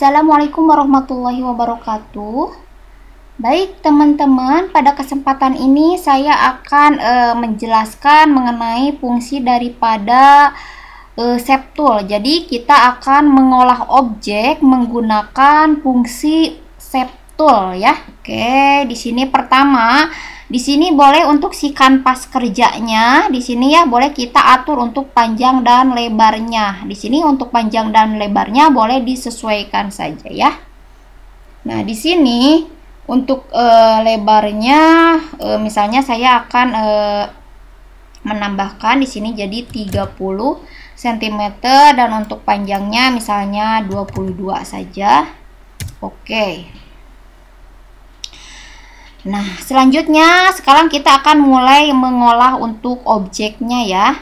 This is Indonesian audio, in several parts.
Assalamualaikum warahmatullahi wabarakatuh. Baik teman-teman, pada kesempatan ini saya akan menjelaskan mengenai fungsi daripada septul. Jadi kita akan mengolah objek menggunakan fungsi septul ya. Oke, di sini pertama, di sini boleh untuk si kanvas kerjanya, di sini ya boleh kita atur untuk panjang dan lebarnya. Di sini untuk panjang dan lebarnya boleh disesuaikan saja ya. Nah, di sini untuk lebarnya misalnya saya akan menambahkan di sini jadi 30 cm dan untuk panjangnya misalnya 22 saja. Oke. Nah, selanjutnya sekarang kita akan mulai mengolah untuk objeknya ya.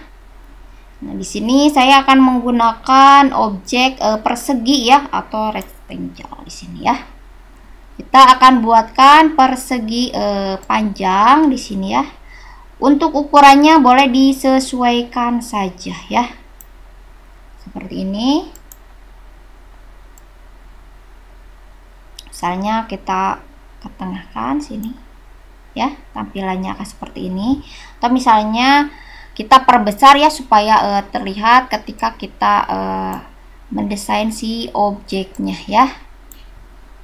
Nah, di sini saya akan menggunakan objek persegi ya atau rectangle di sini ya. Kita akan buatkan persegi panjang di sini ya. Untuk ukurannya boleh disesuaikan saja ya. Seperti ini. Misalnya kita ketengahkan sini ya, tampilannya akan seperti ini. Atau misalnya kita perbesar ya supaya terlihat ketika kita mendesain si objeknya ya.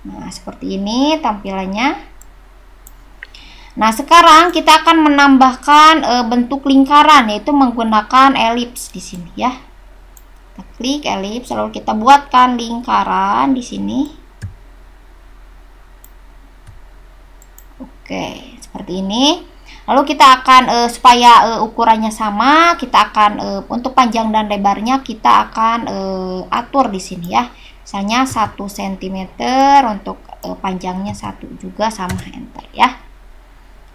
Nah, seperti ini tampilannya. Nah, sekarang kita akan menambahkan bentuk lingkaran, yaitu menggunakan elips di sini ya. Kita klik elips, lalu kita buatkan lingkaran di sini. Oke, seperti ini. Lalu kita akan supaya ukurannya sama, kita akan untuk panjang dan lebarnya kita akan atur di sini ya. Misalnya 1 cm, untuk panjangnya 1 juga sama, enter ya.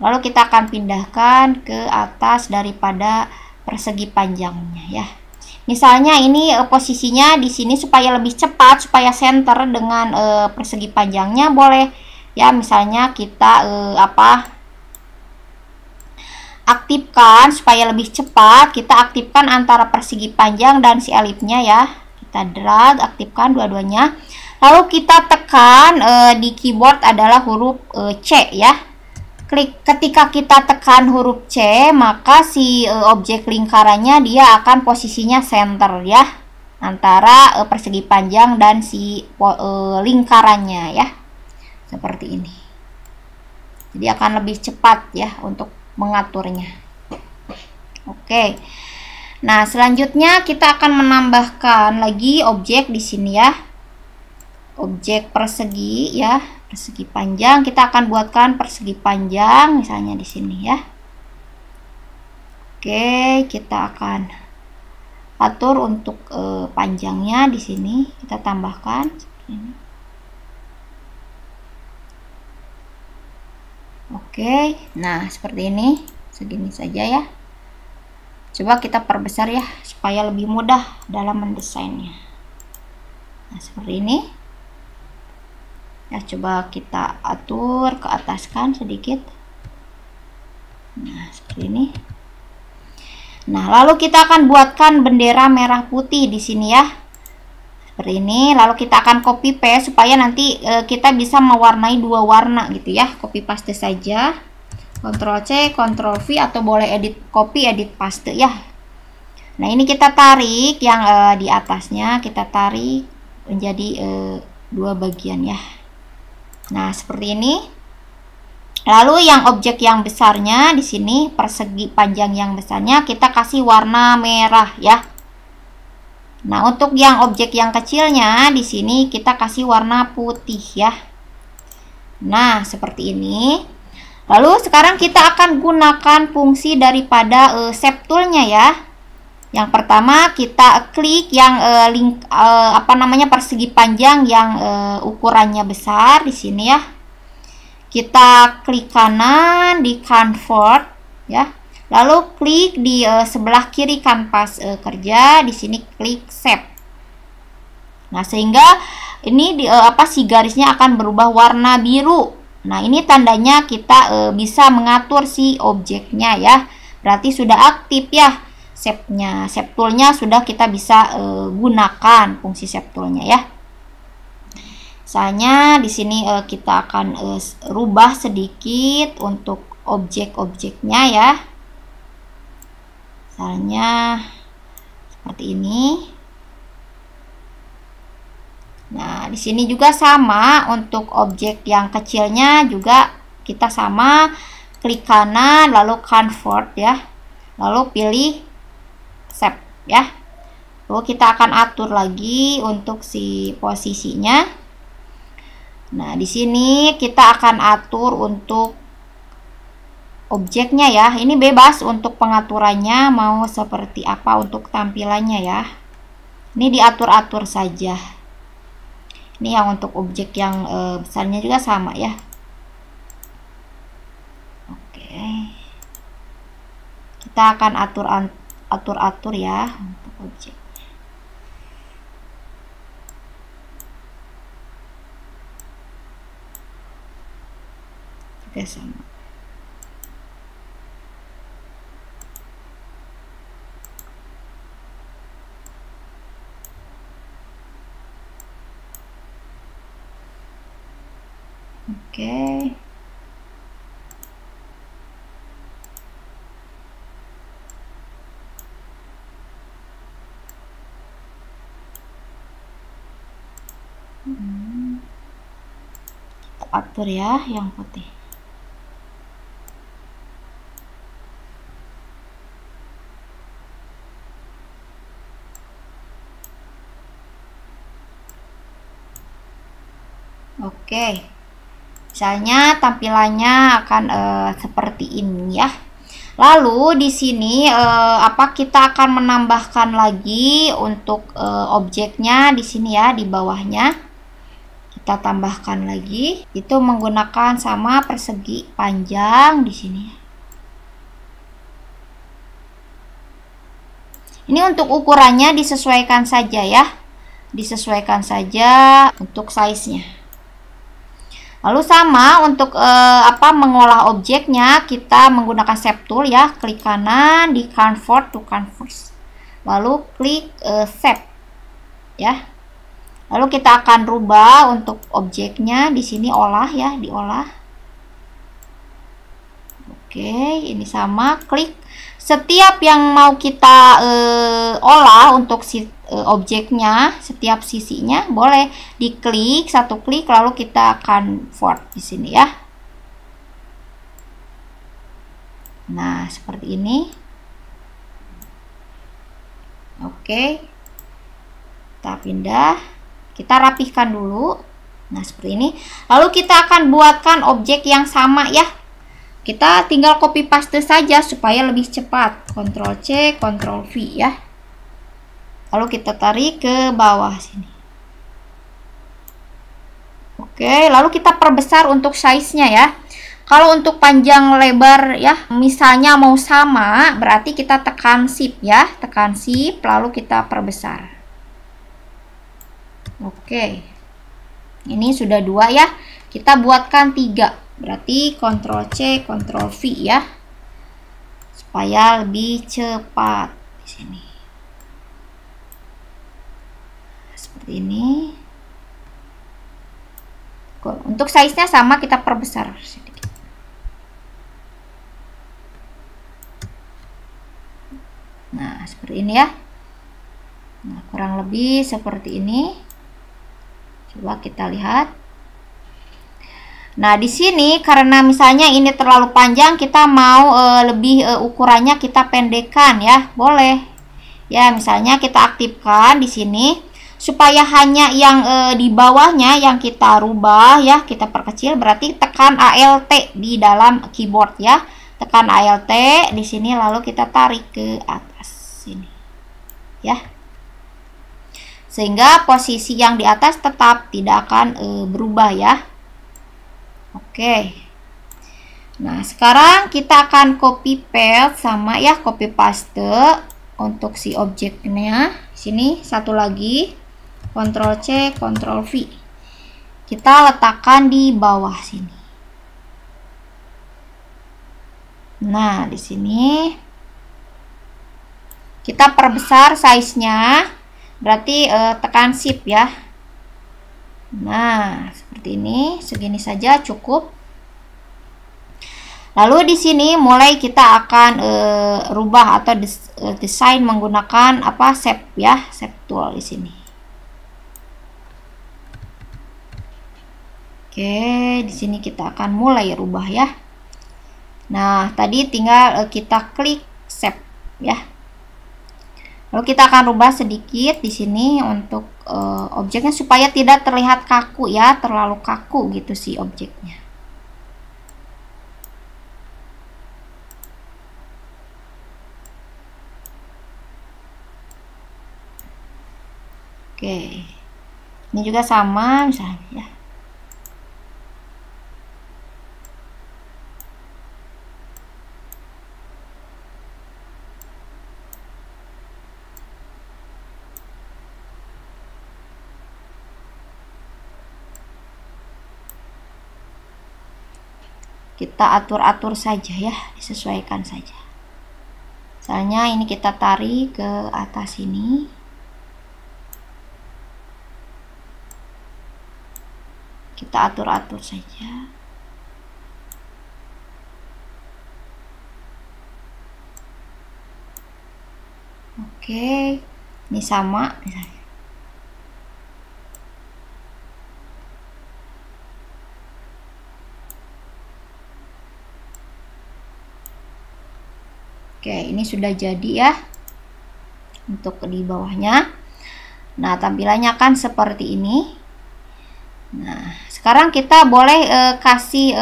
Lalu kita akan pindahkan ke atas daripada persegi panjangnya ya. Misalnya ini posisinya di sini supaya lebih cepat, supaya center dengan persegi panjangnya boleh ya, misalnya kita aktifkan supaya lebih cepat, kita aktifkan antara persegi panjang dan si elipsnya ya. Kita drag, aktifkan dua-duanya. Lalu kita tekan di keyboard adalah huruf C ya. Klik, ketika kita tekan huruf C, maka si objek lingkarannya dia akan posisinya center ya, antara persegi panjang dan si lingkarannya ya. Seperti ini. Jadi akan lebih cepat ya untuk mengaturnya. Oke. Nah, selanjutnya kita akan menambahkan lagi objek di sini ya. Objek persegi ya, persegi panjang. Kita akan buatkan persegi panjang misalnya di sini ya. Oke, kita akan atur untuk panjangnya di sini. Kita tambahkan seperti ini. Oke, nah seperti ini, segini saja ya. Coba kita perbesar ya, supaya lebih mudah dalam mendesainnya. Nah, seperti ini. Ya, coba kita atur ke ataskan sedikit. Nah, seperti ini. Nah, lalu kita akan buatkan bendera merah putih di sini ya. Seperti ini, lalu kita akan copy paste supaya nanti kita bisa mewarnai dua warna gitu ya. Copy paste saja, Ctrl C, Ctrl V, atau boleh edit copy, edit paste ya. Nah, ini kita tarik yang di atasnya, kita tarik menjadi dua bagian ya. Nah, seperti ini. Lalu yang objek yang besarnya di sini, persegi panjang yang besarnya kita kasih warna merah ya. Nah, untuk yang objek yang kecilnya di sini kita kasih warna putih ya. Nah, seperti ini. Lalu sekarang kita akan gunakan fungsi daripada septulnya ya. Yang pertama kita klik yang persegi panjang yang ukurannya besar di sini ya. Kita klik kanan di convert ya. Lalu klik di sebelah kiri kanvas kerja, di sini klik save. Nah, sehingga ini si garisnya akan berubah warna biru. Nah, ini tandanya kita bisa mengatur si objeknya ya. Berarti sudah aktif ya septulnya sudah kita bisa gunakan fungsi septulnya ya. Misalnya di sini kita akan rubah sedikit untuk objek-objeknya ya. Misalnya seperti ini. Nah, di sini juga sama untuk objek yang kecilnya juga kita sama, klik kanan lalu convert ya. Lalu pilih save ya. Lalu kita akan atur lagi untuk si posisinya. Nah, di sini kita akan atur untuk objeknya ya. Ini bebas untuk pengaturannya mau seperti apa untuk tampilannya ya. Ini diatur-atur saja. Ini yang untuk objek yang besarnya juga sama ya. Oke. Kita akan atur-atur ya untuk objek. Oke, sama. Oke. Kita atur ya yang putih. Oke. Misalnya tampilannya akan seperti ini ya. Lalu di sini kita akan menambahkan lagi untuk objeknya di sini ya, di bawahnya. Kita tambahkan lagi. Itu menggunakan sama persegi panjang di sini. Ini untuk ukurannya disesuaikan saja ya. Disesuaikan saja untuk size-nya. Lalu sama untuk mengolah objeknya, kita menggunakan shape tool ya, klik kanan di convert to canvas. Lalu klik shape ya. Lalu kita akan rubah untuk objeknya di sini, olah ya, diolah. Oke, ini sama, klik setiap yang mau kita olah untuk objeknya, setiap sisinya boleh diklik, satu klik lalu kita convert di sini ya. Nah, seperti ini. Oke. Kita pindah, kita rapihkan dulu. Nah, seperti ini. Lalu kita akan buatkan objek yang sama ya. Kita tinggal copy paste saja supaya lebih cepat. Ctrl C, Ctrl V ya. Lalu kita tarik ke bawah sini. Oke, lalu kita perbesar untuk size-nya ya. Kalau untuk panjang lebar ya, misalnya mau sama, berarti kita tekan shift ya. Tekan shift, lalu kita perbesar. Oke. Ini sudah 2 ya. Kita buatkan 3. Berarti Ctrl C, Ctrl V ya. Supaya lebih cepat di sini. Seperti ini. Untuk size-nya sama, kita perbesar sedikit. Nah, seperti ini ya. Nah, kurang lebih seperti ini. Coba kita lihat. Nah, di sini karena misalnya ini terlalu panjang, kita mau lebih ukurannya kita pendekkan ya, boleh. Ya, misalnya kita aktifkan di sini supaya hanya yang di bawahnya yang kita rubah ya, kita perkecil, berarti tekan Alt di dalam keyboard ya. Tekan Alt di sini lalu kita tarik ke atas sini. Ya. Sehingga posisi yang di atas tetap tidak akan berubah ya. Oke. Nah, sekarang kita akan copy paste sama ya, copy paste untuk si objeknya. Sini satu lagi. Ctrl C, Ctrl V. Kita letakkan di bawah sini. Nah, di sini kita perbesar size-nya. Berarti tekan shift ya. Nah, seperti ini, segini saja cukup. Lalu di sini mulai kita akan rubah atau desain menggunakan apa, shape ya, shape tool di sini. Oke, di sini kita akan mulai rubah ya. Nah, tadi tinggal kita klik shape ya. Lalu kita akan rubah sedikit di sini untuk objeknya supaya tidak terlihat kaku ya, terlalu kaku gitu sih objeknya. Oke. Ini juga sama misalnya ya. Kita atur-atur saja ya, disesuaikan saja. Misalnya ini kita tarik ke atas ini. Kita atur-atur saja. Oke, ini sama misalnya. Oke, ini sudah jadi ya untuk di bawahnya. Nah, tampilannya kan seperti ini. Nah, sekarang kita boleh kasih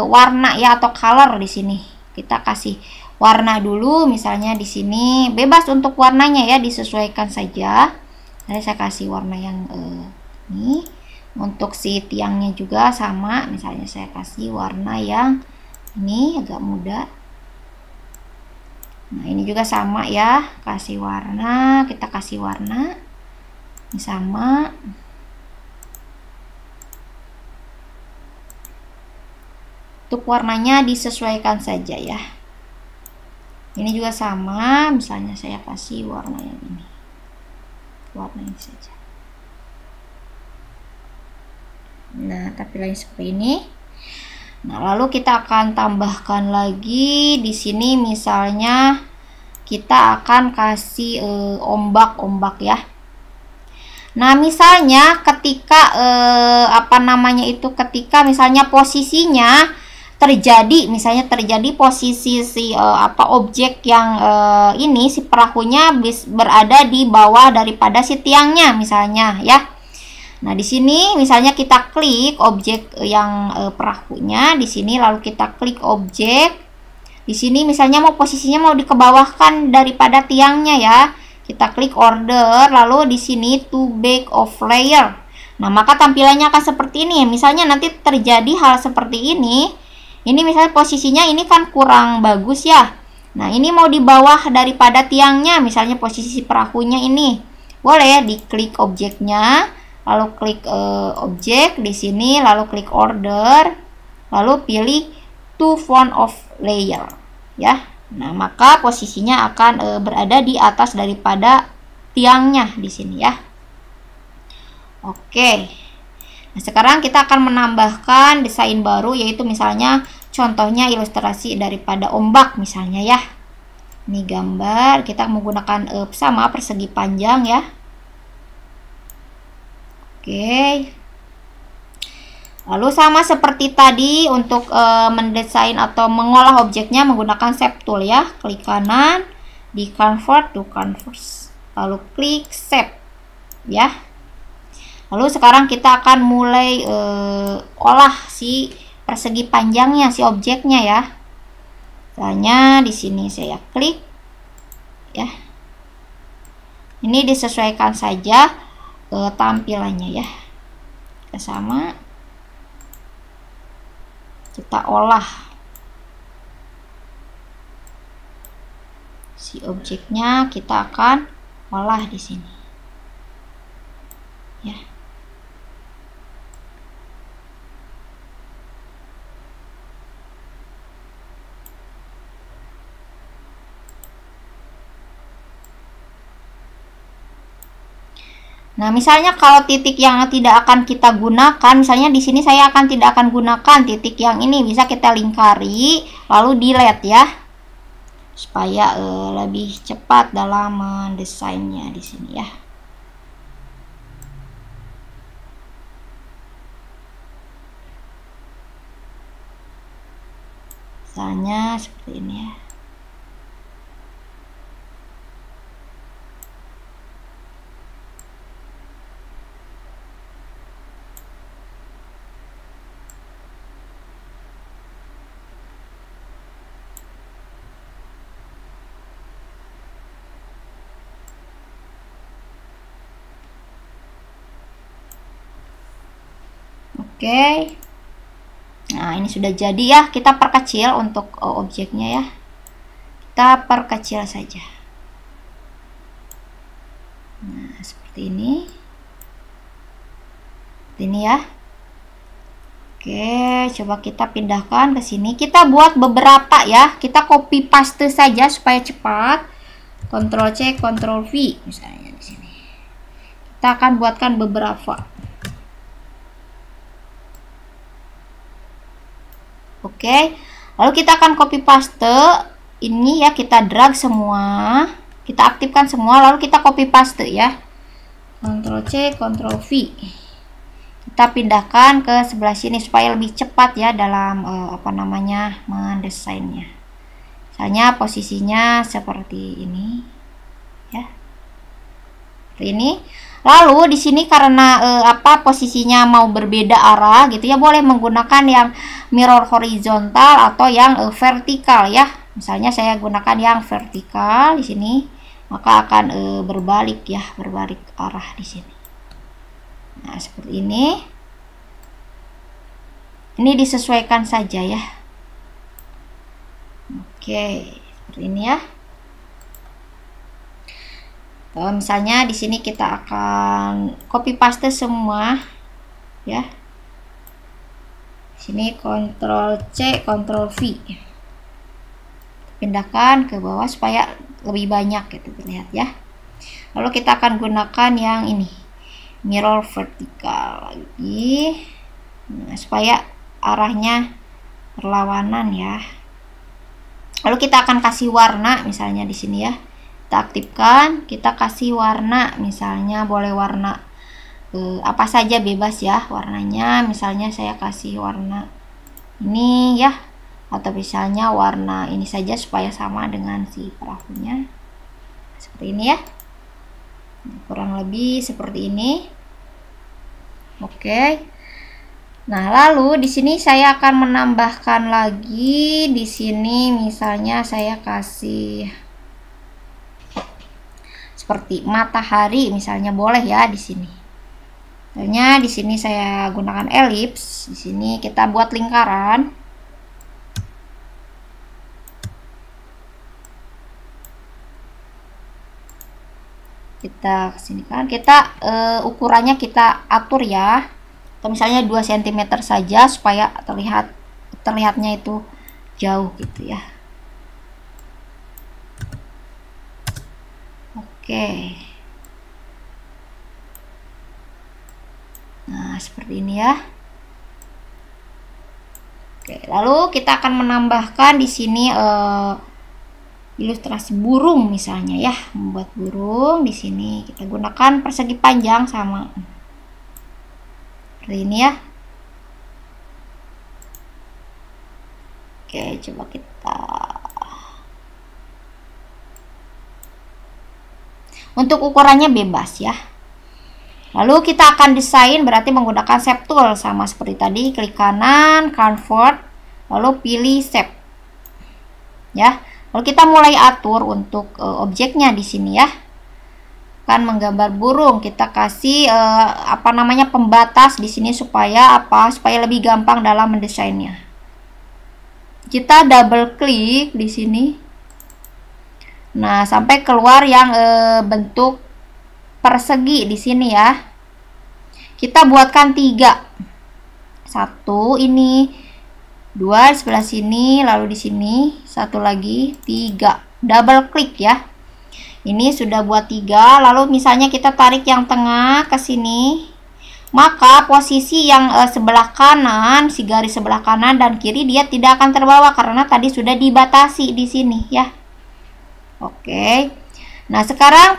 warna ya atau color di sini. Kita kasih warna dulu, misalnya di sini bebas untuk warnanya ya, disesuaikan saja. Saya kasih warna yang ini. Untuk si tiangnya juga sama, misalnya saya kasih warna yang ini agak muda. Nah, ini juga sama ya, kasih warna, kita kasih warna ini sama. Untuk warnanya disesuaikan saja ya. Ini juga sama, misalnya saya kasih warna yang ini. Warna ini saja. Nah, tampilannya seperti ini. Nah, lalu kita akan tambahkan lagi di sini, misalnya kita akan kasih ombak-ombak ya. Nah, misalnya ketika apa namanya itu, ketika misalnya posisinya terjadi, misalnya terjadi posisi si objek yang ini si perahunya berada di bawah daripada si tiangnya misalnya ya. Nah, di sini misalnya kita klik objek yang perahunya di sini, lalu kita klik objek. Di sini misalnya mau posisinya mau dikebawahkan daripada tiangnya ya. Kita klik order, lalu di sini to back of layer. Nah, maka tampilannya akan seperti ini. Misalnya nanti terjadi hal seperti ini. Ini misalnya posisinya ini kan kurang bagus ya. Nah, ini mau di bawah daripada tiangnya, misalnya posisi perahunya ini. Boleh diklik objeknya. Lalu klik objek di sini, lalu klik order, lalu pilih to front of layer ya. Nah, maka posisinya akan berada di atas daripada tiangnya di sini ya. Oke. Nah, sekarang kita akan menambahkan desain baru, yaitu misalnya contohnya ilustrasi daripada ombak misalnya ya. Ini gambar, kita menggunakan sama persegi panjang ya. Oke. Lalu sama seperti tadi untuk mendesain atau mengolah objeknya menggunakan shape tool ya. Klik kanan di convert to canvas. Lalu klik shape ya. Lalu sekarang kita akan mulai olah si persegi panjangnya, si objeknya ya. Misalnya di sini saya klik ya. Ini disesuaikan saja tampilannya ya. Kita sama, kita olah si objeknya, kita akan olah di sini ya. Nah, misalnya kalau titik yang tidak akan kita gunakan, misalnya di sini saya tidak akan gunakan titik yang ini, bisa kita lingkari lalu delete ya. Supaya lebih cepat dalam mendesainnya di sini ya. Misalnya seperti ini ya. Oke. Nah, ini sudah jadi ya. Kita perkecil untuk objeknya ya. Kita perkecil saja. Nah, seperti ini. Seperti ini ya. Oke, coba kita pindahkan ke sini. Kita buat beberapa ya. Kita copy paste saja supaya cepat. Ctrl C, Ctrl V misalnya di sini. Kita akan buatkan beberapa. Oke, lalu kita akan copy paste ini ya, kita drag semua, kita aktifkan semua, lalu kita copy paste ya. Ctrl C, Ctrl V. Kita pindahkan ke sebelah sini supaya lebih cepat ya dalam mendesainnya. Misalnya posisinya seperti ini ya. Seperti ini. Lalu di sini karena posisinya mau berbeda arah gitu ya, boleh menggunakan yang mirror horizontal atau yang vertikal ya. Misalnya saya gunakan yang vertikal di sini, maka akan berbalik ya, berbalik arah di sini. Nah, seperti ini. Ini disesuaikan saja ya. Oke, seperti ini ya. Misalnya di sini kita akan copy paste semua ya. Sini Ctrl C, Ctrl V. Pindahkan ke bawah supaya lebih banyak gitu terlihat ya. Lalu kita akan gunakan yang ini, mirror vertikal lagi. Nah, supaya arahnya berlawanan ya. Lalu kita akan kasih warna misalnya di sini ya. Kita aktifkan, kita kasih warna, misalnya boleh warna apa saja, bebas ya warnanya. Misalnya saya kasih warna ini ya, atau misalnya warna ini saja supaya sama dengan si pelakunya. Seperti ini ya, kurang lebih seperti ini. Oke. Nah, lalu di sini saya akan menambahkan lagi di sini, misalnya saya kasih seperti matahari misalnya, boleh ya di sini. Misalnya di sini saya gunakan elips, di sini kita buat lingkaran. Kita kesini kan, kita ukurannya kita atur ya. Atau misalnya 2 cm saja supaya terlihatnya itu jauh gitu ya. Oke. Nah, seperti ini ya. Oke, lalu kita akan menambahkan di sini ilustrasi burung misalnya ya. Membuat burung di sini kita gunakan persegi panjang sama seperti ini ya. Oke, coba kita. Untuk ukurannya bebas ya. Lalu kita akan desain, berarti menggunakan shape tool sama seperti tadi, klik kanan, convert, lalu pilih shape. Ya. Lalu kita mulai atur untuk objeknya di sini ya. Kan menggambar burung, kita kasih pembatas di sini supaya supaya lebih gampang dalam mendesainnya. Kita double klik di sini. Nah, sampai keluar yang bentuk persegi di sini ya. Kita buatkan 3. 1 ini, 2 di sebelah sini, lalu di sini 1 lagi, 3. Double klik ya. Ini sudah buat 3. Lalu misalnya kita tarik yang tengah ke sini, maka posisi yang sebelah kanan, si garis sebelah kanan dan kiri dia tidak akan terbawa karena tadi sudah dibatasi di sini ya. Oke. Nah, sekarang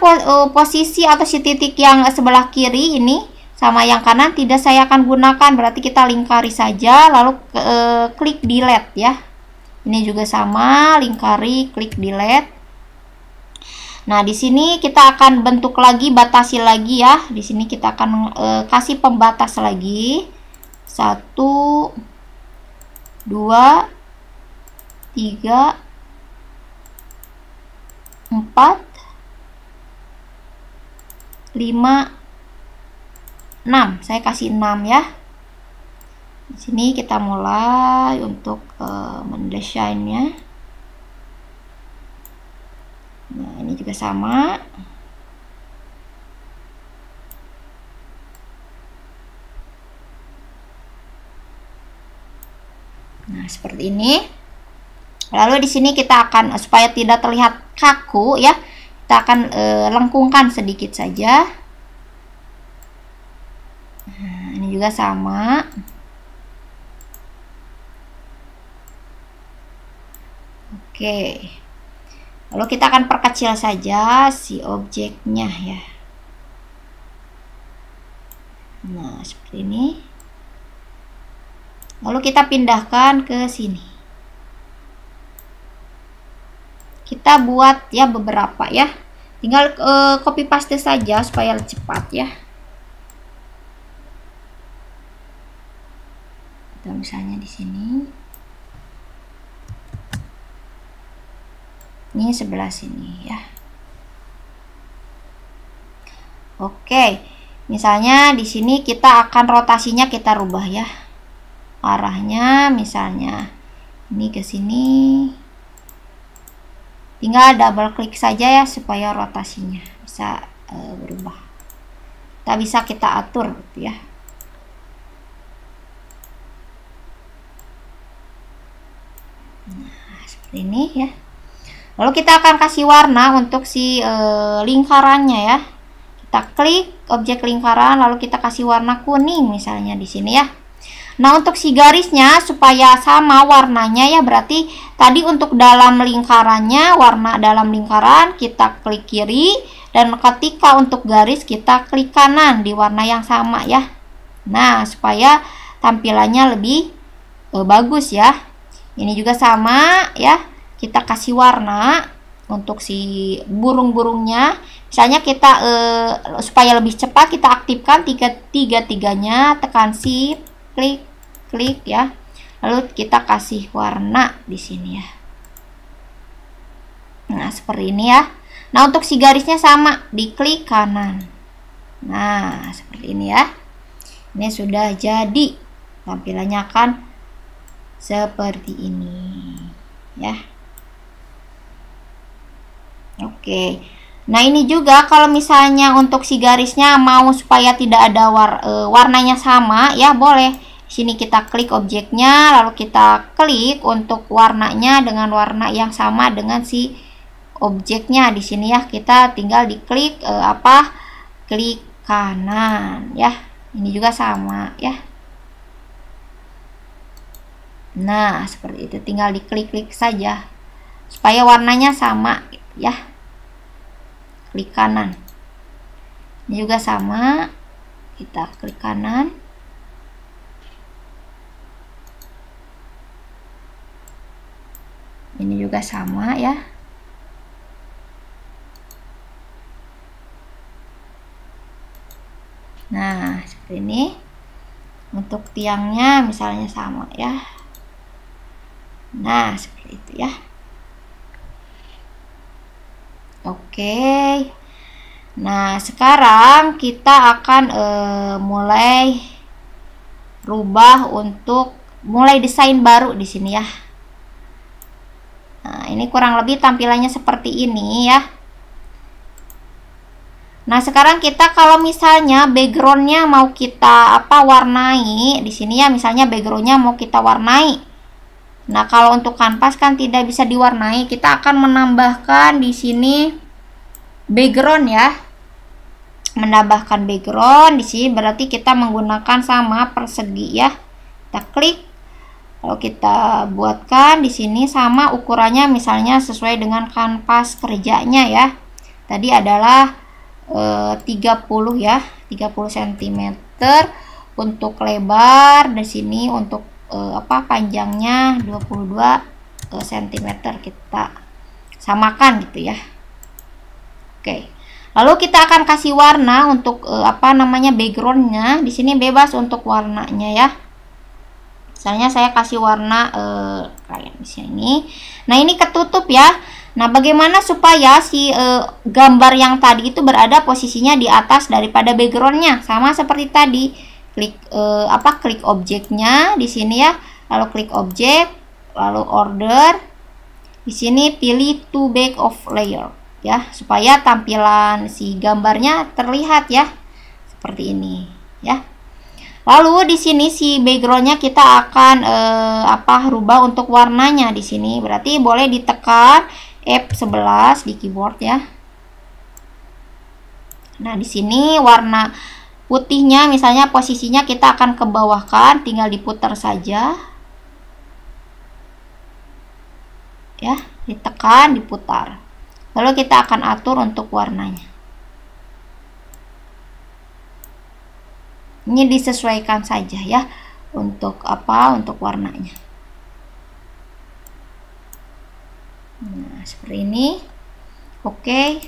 posisi atau si titik yang sebelah kiri ini sama yang kanan tidak saya akan gunakan, berarti kita lingkari saja lalu klik delete ya. Ini juga sama, lingkari, klik delete. Nah, di sini kita akan bentuk lagi, batasi lagi ya. Di sini kita akan kasih pembatas lagi. 1, 2, 3, 4, 5, 6. Saya kasih 6 ya. Di sini kita mulai untuk mendesainnya. Nah, ini juga sama. Nah, seperti ini. Lalu di sini kita akan, supaya tidak terlihat kaku ya, kita akan lengkungkan sedikit saja. Nah, ini juga sama. Oke. Lalu kita akan perkecil saja si objeknya ya. Nah, seperti ini. Lalu kita pindahkan ke sini. Kita buat ya beberapa ya. Tinggal copy paste saja supaya cepat ya. Kita misalnya di sini. Ini sebelah sini ya. Oke, misalnya di sini kita akan rotasinya kita rubah ya, arahnya misalnya ini ke sini, tinggal double klik saja ya supaya rotasinya bisa berubah. Bisa kita atur gitu ya. Nah, seperti ini ya. Lalu kita akan kasih warna untuk si lingkarannya ya. Kita klik objek lingkaran lalu kita kasih warna kuning misalnya di sini ya. Nah, untuk si garisnya supaya sama warnanya ya, berarti tadi untuk dalam lingkarannya, warna dalam lingkaran kita klik kiri, dan ketika untuk garis kita klik kanan di warna yang sama ya. Nah, supaya tampilannya lebih bagus ya. Ini juga sama ya. Kita kasih warna untuk si burung-burungnya. Misalnya kita supaya lebih cepat kita aktifkan tiga-tiganya, tekan shift, klik ya. Lalu kita kasih warna di sini ya. Nah, seperti ini ya. Nah, untuk si garisnya sama, diklik kanan. Nah, seperti ini ya. Ini sudah jadi. Tampilannya akan seperti ini ya. Oke. Nah, ini juga kalau misalnya untuk si garisnya mau supaya tidak ada warnanya sama ya, boleh. Sini kita klik objeknya, lalu kita klik untuk warnanya dengan warna yang sama dengan si objeknya di sini ya. Kita tinggal diklik klik kanan ya. Ini juga sama ya. Nah, seperti itu, tinggal diklik-klik saja supaya warnanya sama ya. Klik kanan. Ini juga sama, kita klik kanan. Ini juga sama ya. Nah, seperti ini. Untuk tiangnya misalnya sama ya. Nah, seperti itu ya. Oke. Nah, sekarang kita akan mulai rubah untuk mulai desain baru di sini ya. Nah, ini kurang lebih tampilannya seperti ini ya. Nah, sekarang kita kalau misalnya backgroundnya mau kita warnai di sini ya, misalnya backgroundnya mau kita warnai. Nah, kalau untuk kanvas kan tidak bisa diwarnai, kita akan menambahkan di sini background ya. Menambahkan background di sini berarti kita menggunakan sama persegi ya. Kita klik. Kalau kita buatkan di sini sama ukurannya misalnya sesuai dengan kanvas kerjanya ya. Tadi adalah 30 ya, 30 cm untuk lebar. Di sini untuk panjangnya 22 cm kita samakan gitu ya. Oke. Lalu kita akan kasih warna untuk backgroundnya. Di sini bebas untuk warnanya ya. Misalnya saya kasih warna kayak di sini. Nah, ini ketutup ya. Nah, bagaimana supaya si gambar yang tadi itu berada posisinya di atas daripada backgroundnya? Sama seperti tadi. Klik klik objeknya di sini ya. Lalu klik objek, lalu order. Di sini pilih to back of layer ya, supaya tampilan si gambarnya terlihat ya. Seperti ini ya. Lalu di sini si backgroundnya kita akan rubah untuk warnanya di sini. Berarti boleh ditekan F11 di keyboard ya. Nah, di sini warna putihnya misalnya posisinya kita akan ke bawahkan, tinggal diputar saja. Ya, ditekan, diputar. Lalu kita akan atur untuk warnanya. Ini disesuaikan saja ya untuk untuk warnanya. Nah, seperti ini. Oke.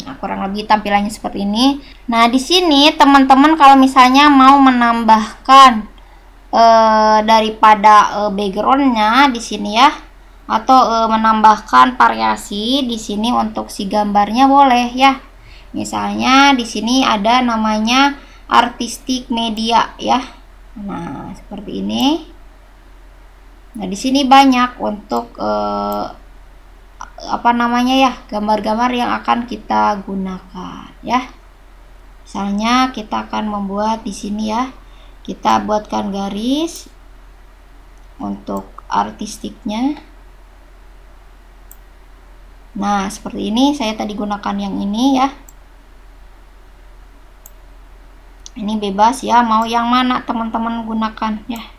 Nah, kurang lebih tampilannya seperti ini. Nah, di sini teman-teman kalau misalnya mau menambahkan daripada backgroundnya di sini ya, atau menambahkan variasi di sini untuk si gambarnya boleh ya. Misalnya di sini ada namanya artistic media ya. Nah, seperti ini. Nah, di sini banyak untuk gambar-gambar yang akan kita gunakan ya. Misalnya kita akan membuat di sini ya. Kita buatkan garis untuk artistiknya. Nah, seperti ini saya tadi gunakan yang ini ya. Ini bebas ya, mau yang mana teman-teman gunakan ya.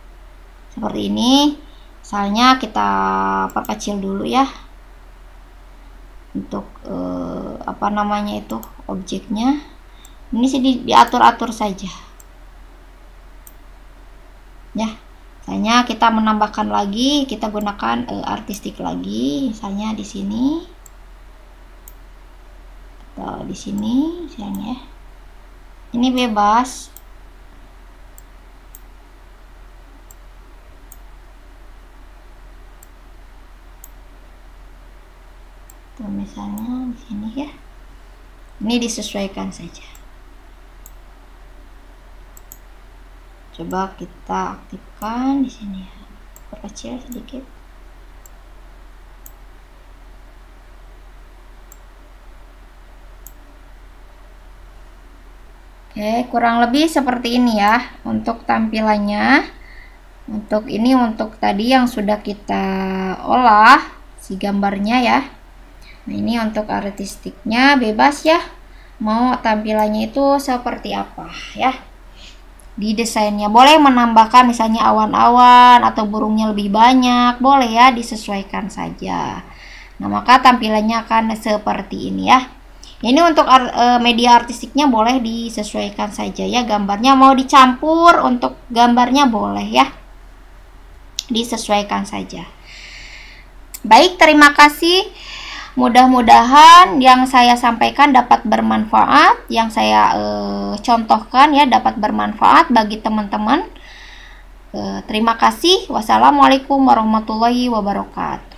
Seperti ini. Misalnya kita perkecil dulu ya. Untuk objeknya. Ini sih diatur-atur saja. Ya. Misalnya kita menambahkan lagi, kita gunakan artistik lagi, misalnya di sini. Atau di sini misalnya ya. Ini bebas. Tuh misalnya di sini ya. Ini disesuaikan saja. Coba kita aktifkan di sini ya. Perkecil sedikit. Oke, kurang lebih seperti ini ya untuk tampilannya. Untuk ini untuk tadi yang sudah kita olah si gambarnya ya. Nah, ini untuk artistiknya bebas ya. Mau tampilannya itu seperti apa ya. Di desainnya boleh menambahkan misalnya awan-awan atau burungnya lebih banyak, boleh ya, disesuaikan saja. Nah, maka tampilannya akan seperti ini ya. Ini untuk media artistiknya boleh disesuaikan saja ya, gambarnya mau dicampur untuk gambarnya boleh ya, disesuaikan saja. Baik, terima kasih. Mudah-mudahan yang saya sampaikan dapat bermanfaat, yang saya contohkan ya dapat bermanfaat bagi teman-teman. Terima kasih. Wassalamualaikum warahmatullahi wabarakatuh.